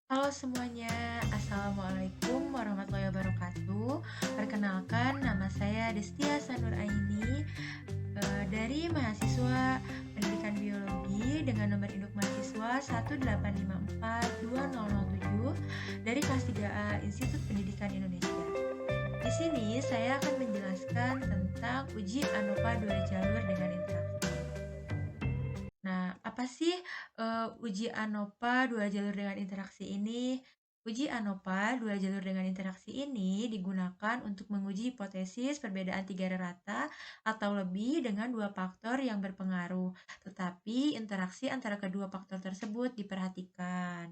Halo semuanya, Assalamualaikum warahmatullahi wabarakatuh. Perkenalkan, nama saya Destia Sanur Aini dari mahasiswa Pendidikan Biologi dengan nomor induk mahasiswa 1854207 dari kelas 3A Institut Pendidikan Indonesia. Di sini saya akan menjelaskan tentang uji ANOVA 2 jalur dengan interaksi. Nah, apa sih uji ANOVA 2 jalur dengan interaksi ini? Uji ANOVA 2 jalur dengan interaksi ini digunakan untuk menguji hipotesis perbedaan tiga rata atau lebih dengan dua faktor yang berpengaruh, tetapi interaksi antara kedua faktor tersebut diperhatikan.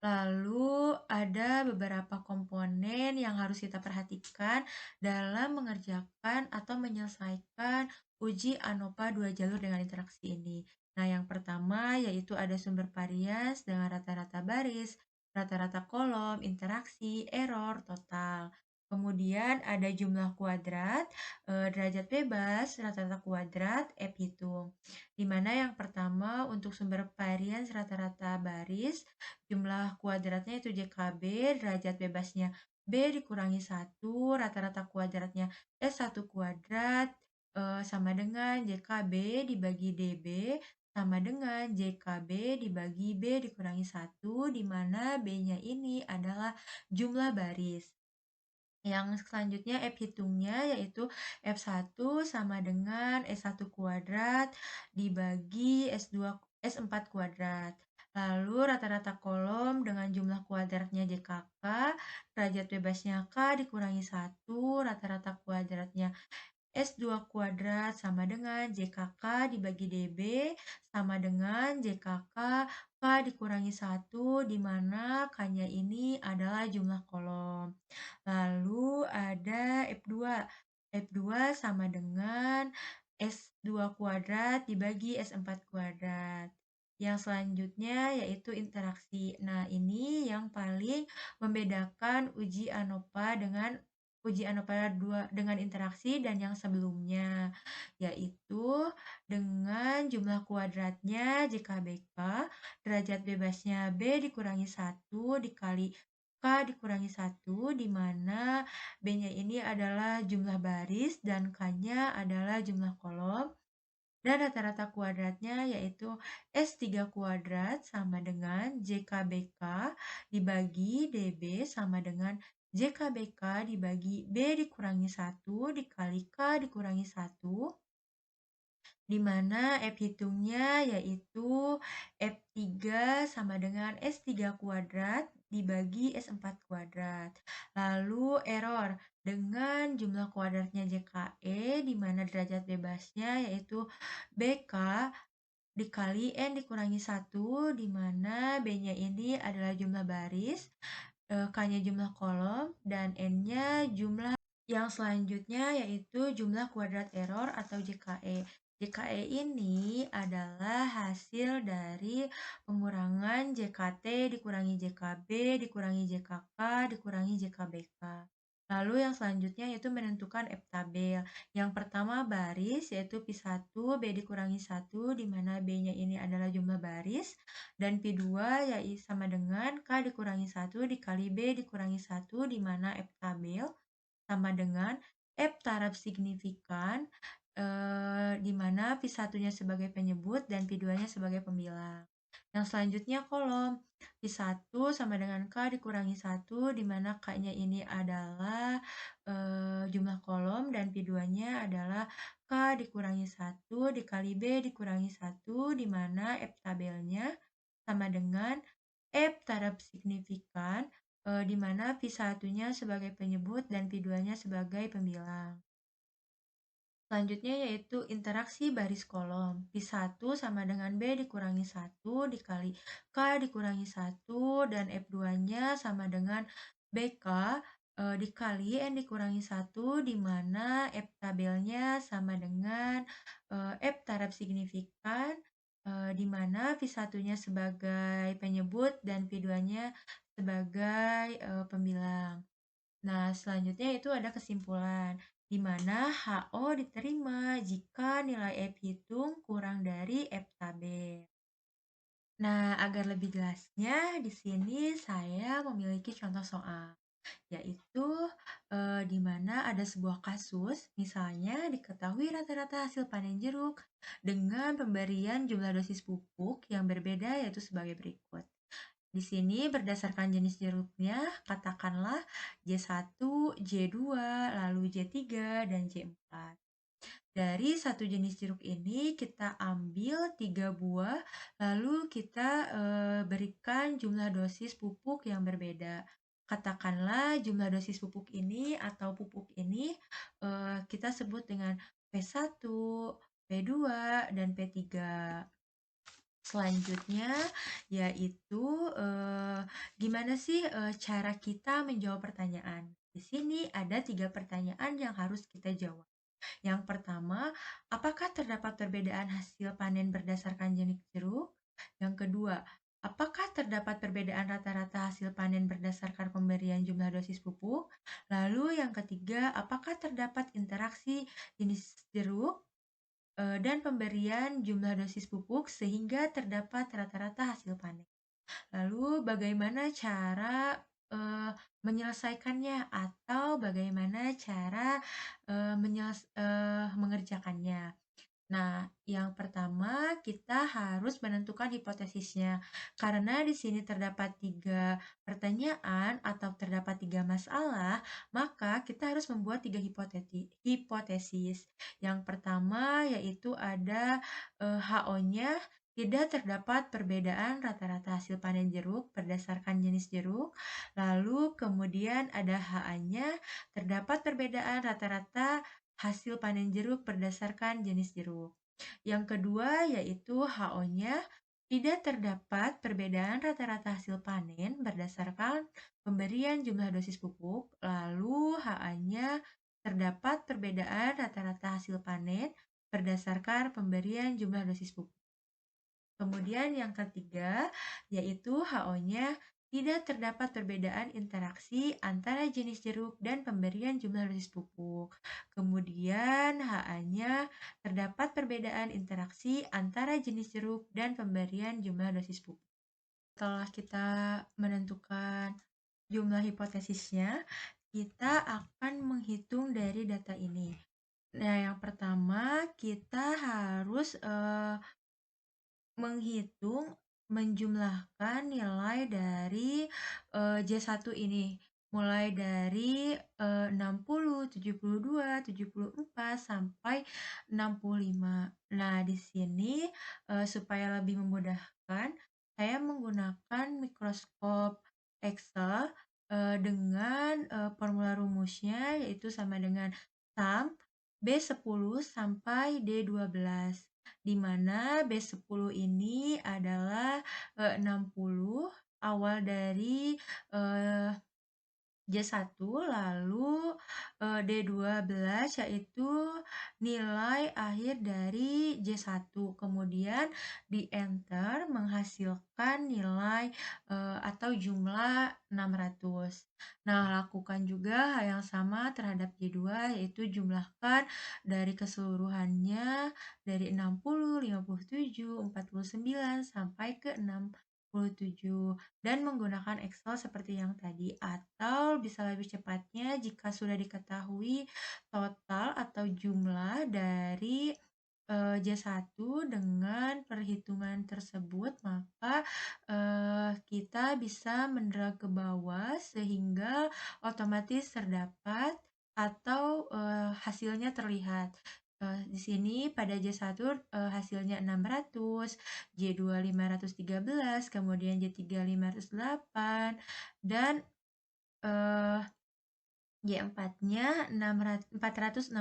Lalu ada beberapa komponen yang harus kita perhatikan dalam mengerjakan atau menyelesaikan uji ANOVA 2 jalur dengan interaksi ini. Nah, yang pertama yaitu ada sumber varians dengan rata-rata baris, rata-rata kolom, interaksi, error, total. Kemudian ada jumlah kuadrat, derajat bebas, rata-rata kuadrat, F hitung. Di mana yang pertama untuk sumber varians rata-rata baris, jumlah kuadratnya itu JKB, derajat bebasnya B dikurangi 1, rata-rata kuadratnya S1 kuadrat sama dengan JKB dibagi DB sama dengan JKB dibagi B dikurangi 1, di mana B-nya ini adalah jumlah baris. Yang selanjutnya F hitungnya yaitu F1 sama dengan S1 kuadrat dibagi S4 kuadrat. Lalu rata-rata kolom dengan jumlah kuadratnya JKK, derajat bebasnya K dikurangi 1, rata-rata kuadratnya S2 kuadrat sama dengan JKK dibagi DB sama dengan JKK K dikurangi 1, di mana K-nya ini adalah jumlah kolom. Lalu ada F2. F2 sama dengan S2 kuadrat dibagi S4 kuadrat. Yang selanjutnya yaitu interaksi. Nah, ini yang paling membedakan uji ANOVA dengan uji ANOVA 2 dengan interaksi dan yang sebelumnya, yaitu dengan jumlah kuadratnya JKBK, derajat bebasnya B dikurangi 1 dikali K dikurangi 1, di mana B-nya ini adalah jumlah baris dan K-nya adalah jumlah kolom. Dan rata-rata kuadratnya yaitu S3 kuadrat sama dengan JKBK dibagi DB sama dengan JKBK dibagi B dikurangi 1 dikali K dikurangi 1, di mana F hitungnya yaitu F3 sama dengan S3 kuadrat dibagi S4 kuadrat. Lalu error dengan jumlah kuadratnya JKE, di mana derajat bebasnya yaitu BK dikali N dikurangi 1, di mana B-nya ini adalah jumlah baris, K-nya jumlah kolom, dan N-nya jumlah. Yang selanjutnya yaitu jumlah kuadrat error atau JKE. JKE ini adalah hasil dari pengurangan JKT dikurangi JKB dikurangi JKK dikurangi JKBK. Lalu yang selanjutnya yaitu menentukan F tabel. Yang pertama baris yaitu P1 B dikurangi 1, di mana B-nya ini adalah jumlah baris, dan P2 yaitu sama dengan K dikurangi 1 dikali B dikurangi 1, di mana F tabel sama dengan F taraf signifikan, di mana P1-nya sebagai penyebut dan P2-nya sebagai pembilang. Yang selanjutnya kolom. P1 sama dengan K dikurangi 1, di mana K-nya ini adalah jumlah kolom dan P2-nya adalah K dikurangi 1 dikali B dikurangi 1, di mana F tabelnya sama dengan F taraf signifikan, di mana P1-nya sebagai penyebut dan P2-nya sebagai pembilang. Selanjutnya yaitu interaksi baris kolom. P1 sama dengan B dikurangi 1 dikali K dikurangi 1, dan F2-nya sama dengan BK dikali N dikurangi 1, di mana F tabelnya sama dengan F taraf signifikan, di mana P1-nya sebagai penyebut dan P2-nya sebagai pembilang. Nah, selanjutnya itu ada kesimpulan, di mana HO diterima jika nilai F hitung kurang dari F tabel. Nah, agar lebih jelasnya, di sini saya memiliki contoh soal, yaitu di mana ada sebuah kasus, misalnya diketahui rata-rata hasil panen jeruk dengan pemberian jumlah dosis pupuk yang berbeda, yaitu sebagai berikut. Di sini berdasarkan jenis jeruknya, katakanlah J1, J2, lalu J3, dan J4. Dari satu jenis jeruk ini kita ambil 3 buah, lalu kita berikan jumlah dosis pupuk yang berbeda. Katakanlah jumlah dosis pupuk ini atau pupuk ini kita sebut dengan P1, P2, dan P3. Selanjutnya yaitu gimana sih cara kita menjawab pertanyaan? Di sini ada 3 pertanyaan yang harus kita jawab. Yang pertama, apakah terdapat perbedaan hasil panen berdasarkan jenis jeruk? Yang kedua, apakah terdapat perbedaan rata-rata hasil panen berdasarkan pemberian jumlah dosis pupuk? Lalu yang ketiga, apakah terdapat interaksi jenis jeruk dan pemberian jumlah dosis pupuk sehingga terdapat rata-rata hasil panen? Lalu bagaimana cara menyelesaikannya atau bagaimana cara mengerjakannya? Nah, yang pertama kita harus menentukan hipotesisnya. Karena di sini terdapat 3 pertanyaan atau terdapat 3 masalah, maka kita harus membuat 3 hipotesis. Yang pertama yaitu ada HO-nya, tidak terdapat perbedaan rata-rata hasil panen jeruk berdasarkan jenis jeruk. Lalu kemudian ada HA-nya, terdapat perbedaan rata-rata hasil panen jeruk berdasarkan jenis jeruk. Yang kedua yaitu HO-nya, tidak terdapat perbedaan rata-rata hasil panen berdasarkan pemberian jumlah dosis pupuk. Lalu HA-nya, terdapat perbedaan rata-rata hasil panen berdasarkan pemberian jumlah dosis pupuk. Kemudian yang ketiga, yaitu HO-nya, tidak terdapat perbedaan interaksi antara jenis jeruk dan pemberian jumlah dosis pupuk. Kemudian HA-nya, terdapat perbedaan interaksi antara jenis jeruk dan pemberian jumlah dosis pupuk. Setelah kita menentukan jumlah hipotesisnya, kita akan menghitung dari data ini. Nah, yang pertama kita harus menghitung, menjumlahkan nilai dari J1 ini, mulai dari 60, 72, 74, sampai 65. Nah, di sini supaya lebih memudahkan, saya menggunakan mikroskop Excel dengan formula rumusnya yaitu sama dengan sum B10 sampai D12, di mana B10 ini adalah 60 awal dari eh, J1, lalu D12 yaitu nilai akhir dari J1, kemudian di enter menghasilkan nilai atau jumlah 600. Nah, lakukan juga hal yang sama terhadap J2, yaitu jumlahkan dari keseluruhannya dari 60, 57, 49 sampai ke 67 dan menggunakan Excel seperti yang tadi, atau bisa lebih cepatnya jika sudah diketahui total atau jumlah dari J1 dengan perhitungan tersebut, maka kita bisa mendrag ke bawah sehingga otomatis terdapat atau hasilnya terlihat. Di sini pada J1 hasilnya 600, J2 513, kemudian J3 508, dan eh, J4-nya 465.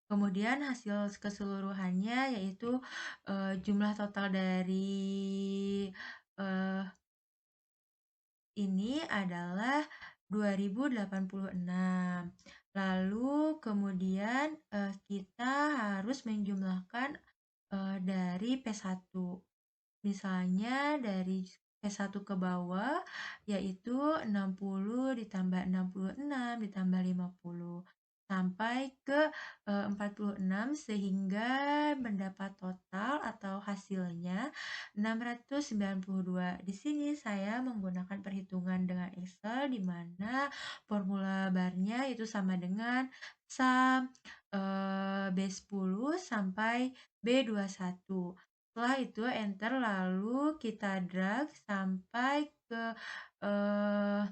Kemudian hasil keseluruhannya yaitu jumlah total dari eh, ini adalah 2086. Lalu kemudian kita harus menjumlahkan dari P1. Misalnya dari P1 ke bawah yaitu 60 ditambah 66 ditambah 50. sampai ke 46 sehingga mendapat total atau hasilnya 692. Di sini saya menggunakan perhitungan dengan Excel di mana formula barnya itu sama dengan sum B10 sampai B21. Setelah itu enter lalu kita drag sampai ke eh,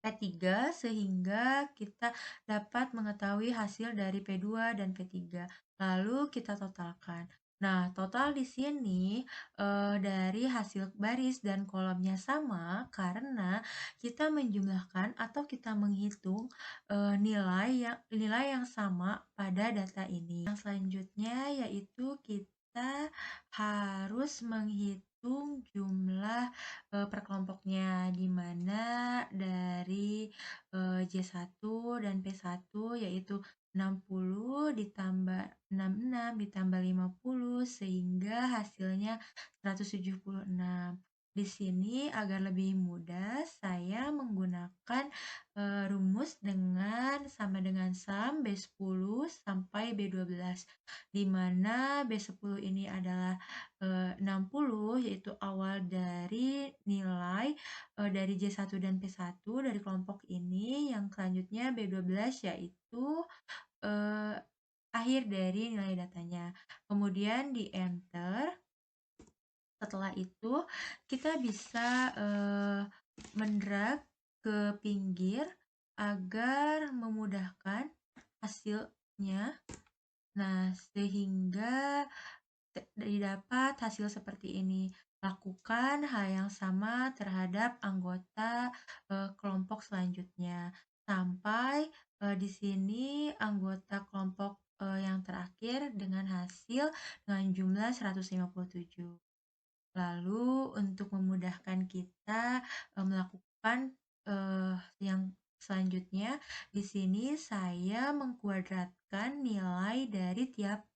P3 sehingga kita dapat mengetahui hasil dari P2 dan P3. Lalu kita totalkan. Nah, total di sini dari hasil baris dan kolomnya sama karena kita menjumlahkan atau kita menghitung nilai yang sama pada data ini. Yang selanjutnya yaitu kita harus menghitung jumlah per kelompoknya, di mana dari J1 dan P1 yaitu 60 ditambah 66 ditambah 50 sehingga hasilnya 176. Di sini agar lebih mudah saya menggunakan rumus dengan sama dengan sum B10 sampai B12, di mana B10 ini adalah 60 yaitu awal dari nilai dari J1 dan P1 dari kelompok ini, yang selanjutnya B12 yaitu eh, akhir dari nilai datanya. Kemudian di enter. Setelah itu kita bisa mendrag ke pinggir agar memudahkan hasilnya. Nah, sehingga didapat hasil seperti ini. Lakukan hal yang sama terhadap anggota kelompok selanjutnya. Sampai di sini anggota kelompok yang terakhir dengan hasil dengan jumlah 157. Lalu untuk memudahkan kita melakukan yang selanjutnya, di sini saya mengkuadratkan nilai dari tiap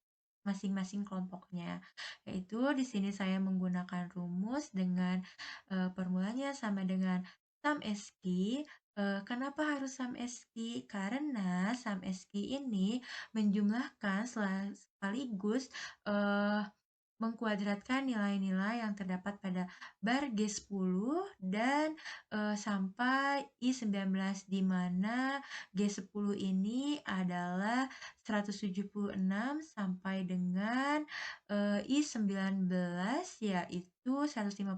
masing-masing kelompoknya. Yaitu di sini saya menggunakan rumus dengan formulanya sama dengan sum SQ. Kenapa harus sum SQ? Karena sum SQ ini menjumlahkan sekaligus mengkuadratkan nilai-nilai yang terdapat pada bar G10 dan sampai I19, di mana G10 ini adalah 176 sampai dengan I19 yaitu 157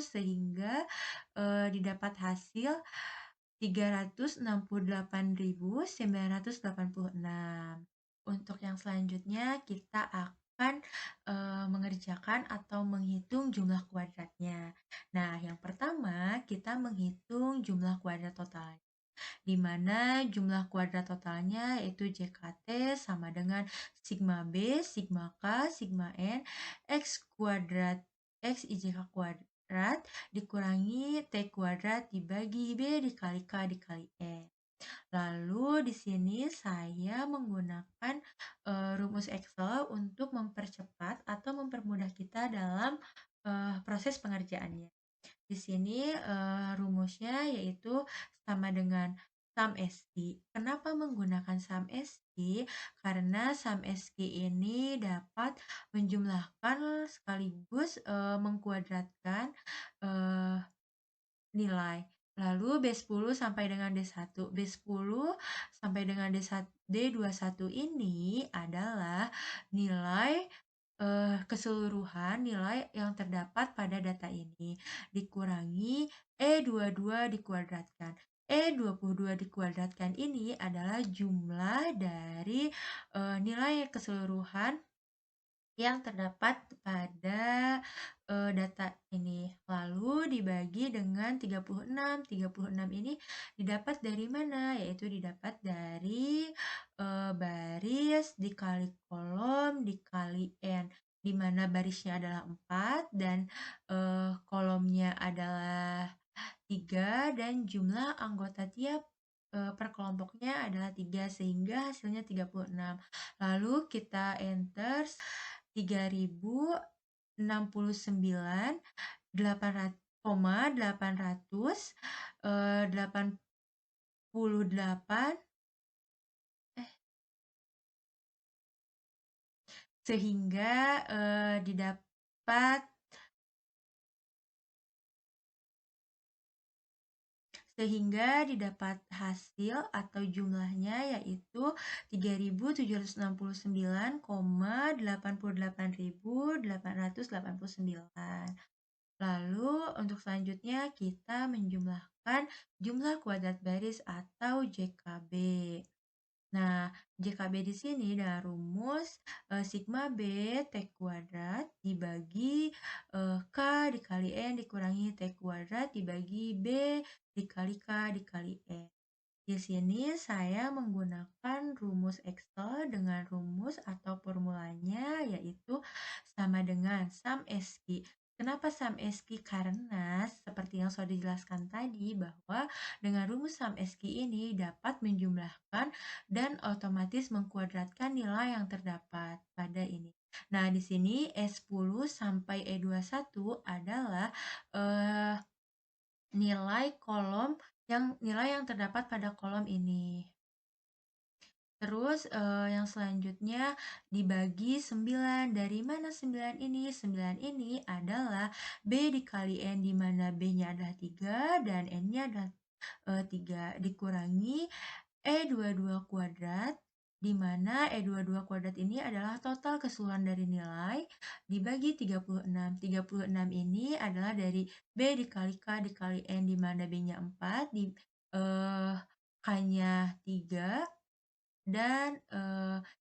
sehingga didapat hasil 368.986. Untuk yang selanjutnya kita akan mengerjakan atau menghitung jumlah kuadratnya. Nah, yang pertama kita menghitung jumlah kuadrat total, di mana jumlah kuadrat totalnya yaitu JKT sama dengan sigma B, sigma K, sigma N, X kuadrat X IJK kuadrat dikurangi T kuadrat dibagi B dikali K dikali N. Lalu di sini saya menggunakan rumus Excel untuk mempercepat atau mempermudah kita dalam proses pengerjaannya. Di sini rumusnya yaitu sama dengan sum SQ. Kenapa menggunakan sum SQ? Karena sum SQ ini dapat menjumlahkan sekaligus mengkuadratkan nilai. Lalu B10 sampai dengan D1. B10 sampai dengan D21 ini adalah nilai keseluruhan nilai yang terdapat pada data ini dikurangi E22 dikuadratkan. E22 dikuadratkan ini adalah jumlah dari nilai keseluruhan yang terdapat pada data ini. Lalu dibagi dengan 36. 36 ini didapat dari mana? Yaitu didapat dari baris dikali kolom dikali N, di mana barisnya adalah 4 dan kolomnya adalah 3 dan jumlah anggota tiap per kelompoknya adalah 3 sehingga hasilnya 36. Lalu kita enter 3069 800,888 sehingga didapat hasil atau jumlahnya yaitu 3.769,88.889. Lalu untuk selanjutnya kita menjumlahkan jumlah kuadrat baris atau JKB. Nah, JKB di sini dengan rumus sigma B T kuadrat dibagi K dikali N dikurangi T kuadrat dibagi B dikali K dikali N. Di sini saya menggunakan rumus Excel dengan rumus atau formulanya yaitu sama dengan sum SQ. Kenapa sum SQ? Karena seperti yang sudah dijelaskan tadi bahwa dengan rumus sum SQ ini dapat menjumlahkan dan otomatis mengkuadratkan nilai yang terdapat pada ini. Nah, di sini E10 sampai E21 adalah nilai yang terdapat pada kolom ini. Terus yang selanjutnya dibagi 9. Dari mana 9 ini? 9 ini adalah B dikali N di mana B-nya adalah 3 dan N-nya adalah 3 dikurangi E22 kuadrat di mana E22 kuadrat ini adalah total keseluruhan dari nilai dibagi 36. 36 ini adalah dari B dikali K dikali N di mana B-nya 4, K-nya 3, dan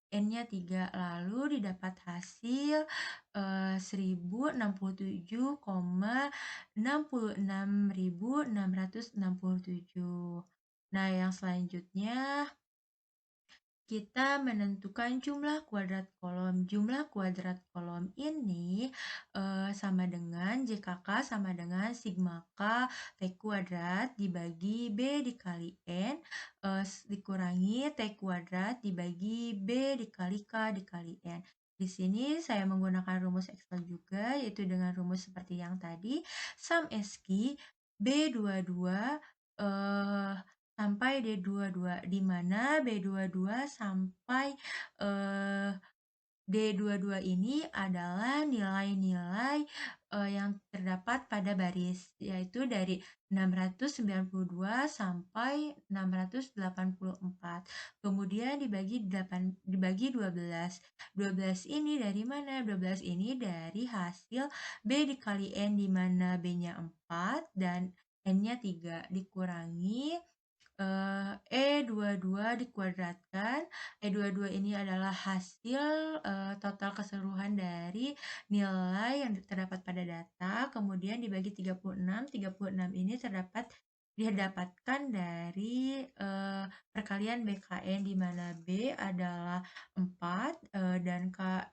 N-nya 3. Lalu didapat hasil 1067,66.667. Nah, yang selanjutnya kita menentukan jumlah kuadrat kolom. Jumlah kuadrat kolom ini sama dengan JKK sama dengan sigma K T kuadrat dibagi B dikali N dikurangi T kuadrat dibagi B dikali K dikali N. Di sini saya menggunakan rumus Excel juga, yaitu dengan rumus seperti yang tadi, sum SQ B22 sampai D22, di mana B22 sampai D22 ini adalah nilai-nilai yang terdapat pada baris, yaitu dari 692 sampai 684. Kemudian dibagi 12. 12 ini dari mana? 12 ini dari hasil B dikali N di mana B-nya 4 dan N-nya 3 dikurangi E22 dikuadratkan. E22 ini adalah hasil total keseluruhan dari nilai yang terdapat pada data, kemudian dibagi 36. 36 ini didapatkan dari perkalian BKN di mana B adalah 4 dan K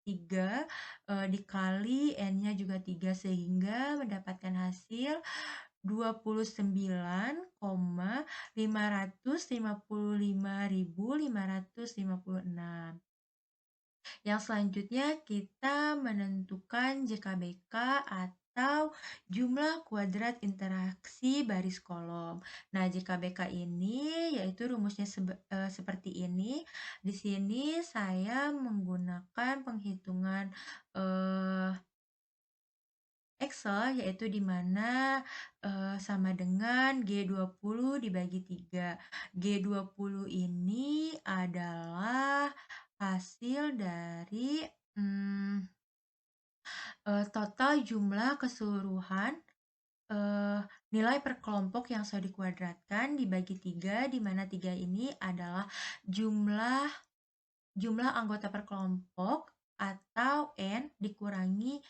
3 dikali N-nya juga 3 sehingga mendapatkan hasil 29,555.556. Yang selanjutnya kita menentukan JKBK atau jumlah kuadrat interaksi baris kolom. Nah, JKBK ini yaitu rumusnya seperti ini. Di sini saya menggunakan penghitungan Excel, yaitu di mana sama dengan G20 dibagi 3. G20 ini adalah hasil dari total jumlah keseluruhan nilai per kelompok yang sudah dikuadratkan dibagi 3, di mana 3 ini adalah jumlah anggota per kelompok atau N dikurangi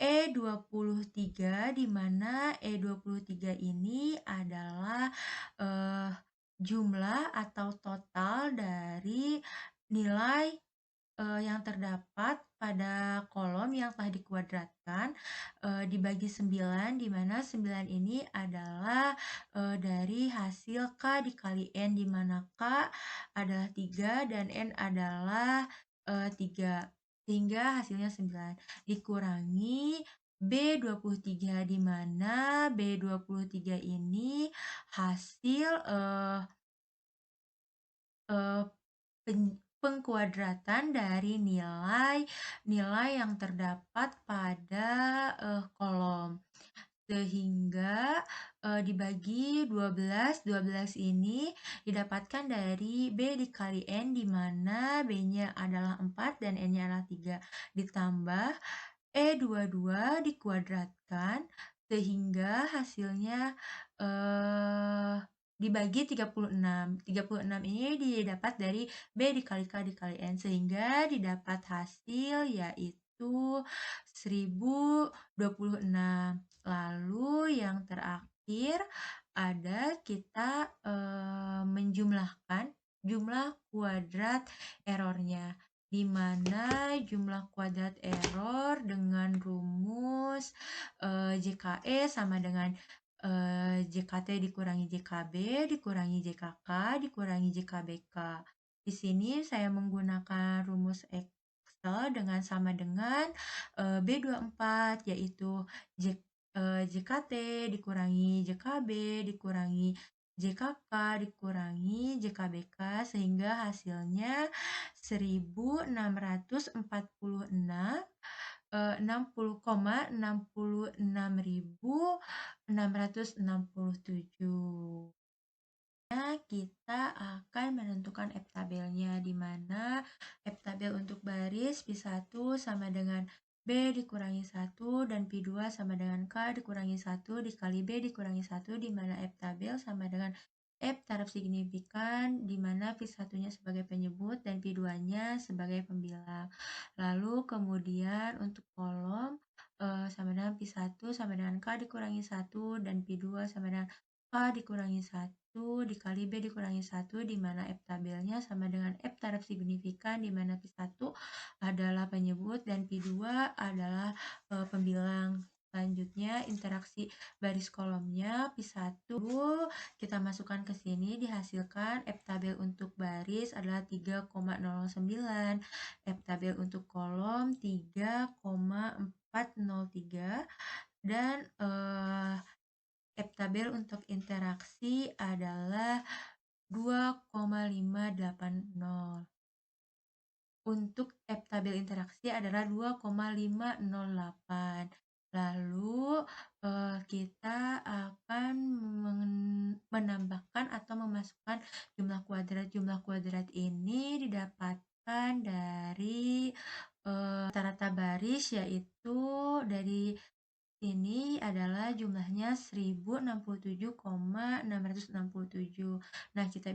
E23, di mana E23 ini adalah jumlah atau total dari nilai yang terdapat pada kolom yang telah dikuadratkan dibagi 9, di mana 9 ini adalah dari hasil K dikali N, di mana K adalah 3 dan N adalah 3, sehingga hasilnya 9 dikurangi B23, di mana B23 ini hasil pengkuadratan dari nilai nilai yang terdapat pada kolom. Sehingga, dibagi 12, 12 ini didapatkan dari B dikali N, di mana B-nya adalah 4 dan N-nya adalah 3, ditambah E22 dikuadratkan, sehingga hasilnya, eee, dibagi 36. 36 ini didapat dari B dikali K dikali N, sehingga didapat hasil yaitu 1026. Lalu yang terakhir ada kita, menjumlahkan jumlah kuadrat errornya, di mana jumlah kuadrat error dengan rumus JKE sama dengan JKT dikurangi JKB dikurangi JKK dikurangi JKBK. Di sini saya menggunakan rumus Excel dengan sama dengan B24, yaitu JKT dikurangi JKB dikurangi JKK dikurangi JKBK, sehingga hasilnya 1646, 60,66.667. Nah, kita akan menentukan F tabelnya, di mana F tabel untuk baris P1 sama dengan B dikurangi 1 dan P2 sama dengan K dikurangi 1 dikali B dikurangi 1, di mana F tabel sama dengan F taraf signifikan, di mana P1-nya sebagai penyebut dan P2-nya sebagai pembilang. Lalu kemudian untuk kolom sama dengan P1 sama dengan K dikurangi 1 dan P2 sama dengan K dikurangi 1 dikali B dikurangi 1, di mana F tabelnya sama dengan F taraf signifikan, di mana P1 adalah penyebut dan P2 adalah pembilang. Selanjutnya interaksi baris kolomnya P1 kita masukkan ke sini, dihasilkan F tabel untuk baris adalah 3,009, F tabel untuk kolom 3,403, dan F tabel untuk interaksi adalah 2,580. Untuk F tabel interaksi adalah 2,508. Lalu kita akan menambahkan atau memasukkan jumlah kuadrat. Jumlah kuadrat ini didapatkan dari rata-rata baris, yaitu dari ini adalah jumlahnya 1067,667. Nah, kita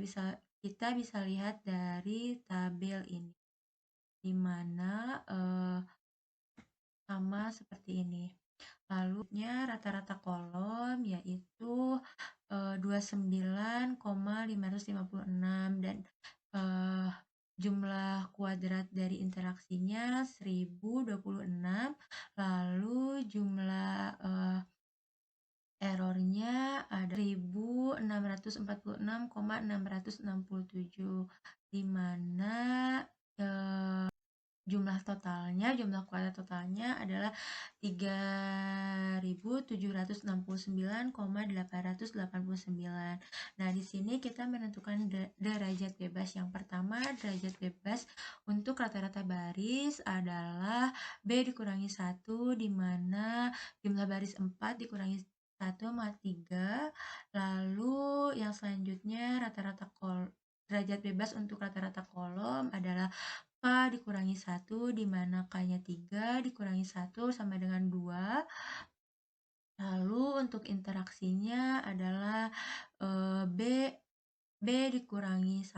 bisa lihat dari tabel ini, di mana sama seperti ini. Lalu rata-rata kolom yaitu 29,556, dan jumlah kuadrat dari interaksinya 1026. Lalu jumlah errornya ada 1646,667, di mana jumlah kuadrat totalnya adalah 3.769,889. Nah, di sini kita menentukan derajat bebas. Yang pertama, derajat bebas untuk rata-rata baris adalah B dikurangi 1, di mana jumlah baris 4 dikurangi 1 maka 3. Lalu yang selanjutnya derajat bebas untuk rata-rata kolom adalah K dikurangi 1, di mana K-nya 3 dikurangi 1 sama dengan 2. Lalu untuk interaksinya adalah B dikurangi 1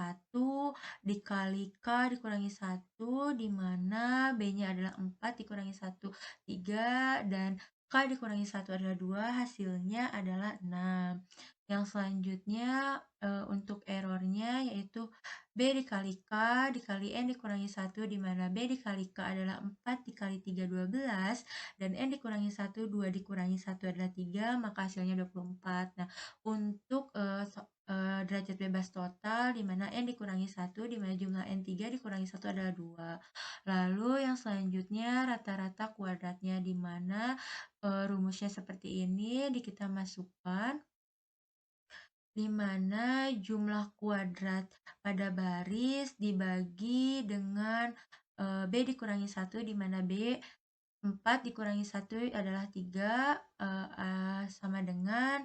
dikali K dikurangi 1, di mana B-nya adalah 4 dikurangi 1, 3, dan K dikurangi 1 adalah 2, hasilnya adalah 6. Yang selanjutnya untuk errornya yaitu B dikali K dikali N dikurangi 1, di mana B dikali K adalah 4 dikali 3, 12, dan N dikurangi 1, 2 dikurangi 1 adalah 3, maka hasilnya 24. Nah, untuk derajat bebas total, di mana N dikurangi 1, di mana jumlah N3 dikurangi 1 adalah 2. Lalu yang selanjutnya rata-rata kuadratnya, di mana rumusnya seperti ini, kita masukkan di mana jumlah kuadrat pada baris dibagi dengan B dikurangi 1, di mana B 4 dikurangi 1 adalah 3, sama dengan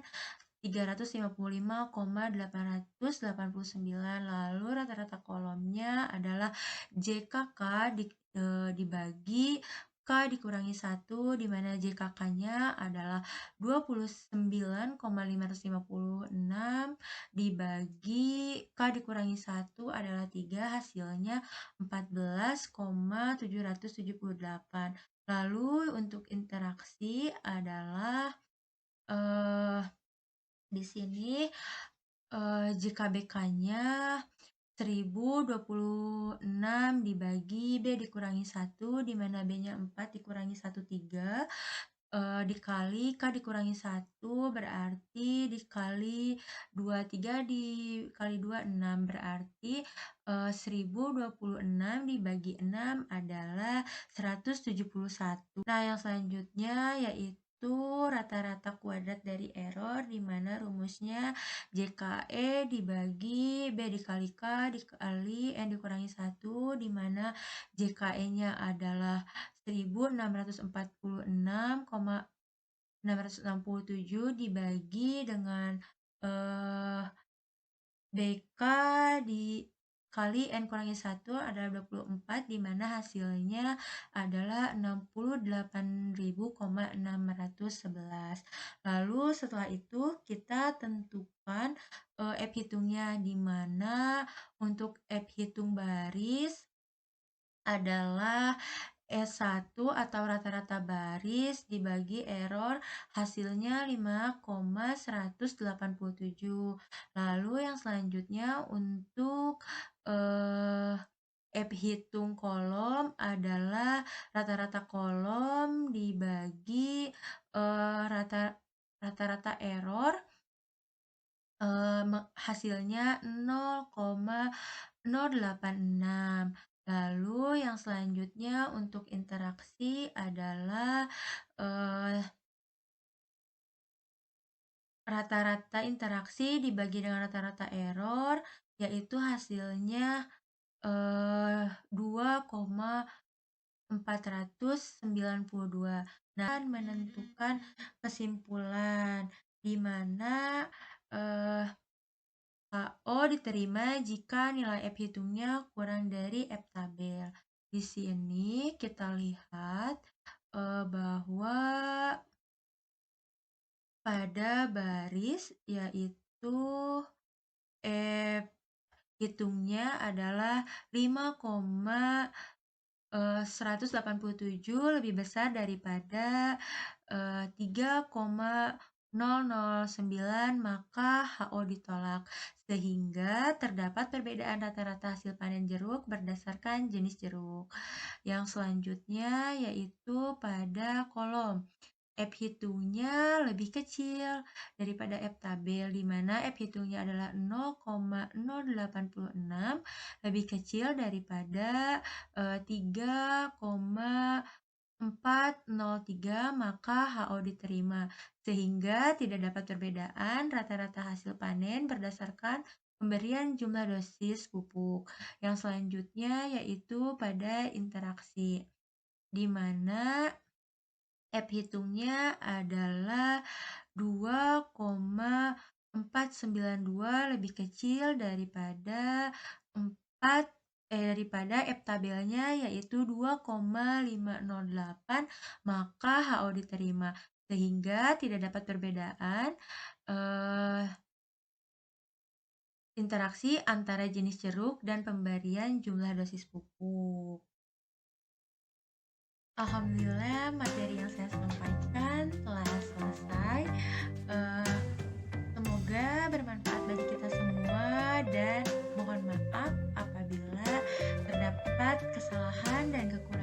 355,889. Lalu rata-rata kolomnya adalah JKK dibagi K dikurangi 1, di mana JKK-nya adalah 29,556 dibagi K dikurangi 1 adalah 3, hasilnya 14,778. Lalu untuk interaksi adalah eh, di sini JKBK-nya 1026 dibagi B dikurangi 1, di mana B-nya 4 dikurangi 1, 3, dikali K dikurangi 1, berarti dikali 2, 3 dikali 2, 6, berarti 1026 dibagi 6 adalah 171. Nah, yang selanjutnya yaitu rata-rata kuadrat dari error, di mana rumusnya JKE dibagi B dikali K dikali N dikurangi 1, di mana JKE-nya adalah 1646,667 dibagi dengan BK dikali N kurangi 1 adalah 24, di mana hasilnya adalah 68.611. Lalu setelah itu kita tentukan F hitungnya, di mana untuk F hitung baris adalah S1 atau rata-rata baris dibagi error, hasilnya 5,187. Lalu yang selanjutnya untuk F hitung kolom adalah rata-rata kolom dibagi rata-rata error, hasilnya 0,086. Lalu yang selanjutnya untuk interaksi adalah rata-rata interaksi dibagi dengan rata-rata error, yaitu hasilnya 2,492. Nah, menentukan kesimpulan, di mana KO diterima jika nilai F hitungnya kurang dari F tabel. Di sini kita lihat bahwa pada baris yaitu F hitungnya adalah 5,187 lebih besar daripada 3,009, maka HO ditolak. Sehingga terdapat perbedaan rata-rata hasil panen jeruk berdasarkan jenis jeruk. Yang selanjutnya yaitu pada kolom F hitungnya lebih kecil daripada F tabel, di mana F hitungnya adalah 0,086 lebih kecil daripada 3,403, maka HO diterima. Sehingga tidak dapat perbedaan rata-rata hasil panen berdasarkan pemberian jumlah dosis pupuk. Yang selanjutnya yaitu pada interaksi, di mana F hitungnya adalah 2,492 lebih kecil daripada daripada F tabelnya yaitu 2,508, maka HO diterima. Sehingga tidak dapat perbedaan interaksi antara jenis jeruk dan pemberian jumlah dosis pupuk. Alhamdulillah, materi yang saya sampaikan telah selesai. Semoga bermanfaat bagi kita semua, dan mohon maaf apabila terdapat kesalahan dan kekurangan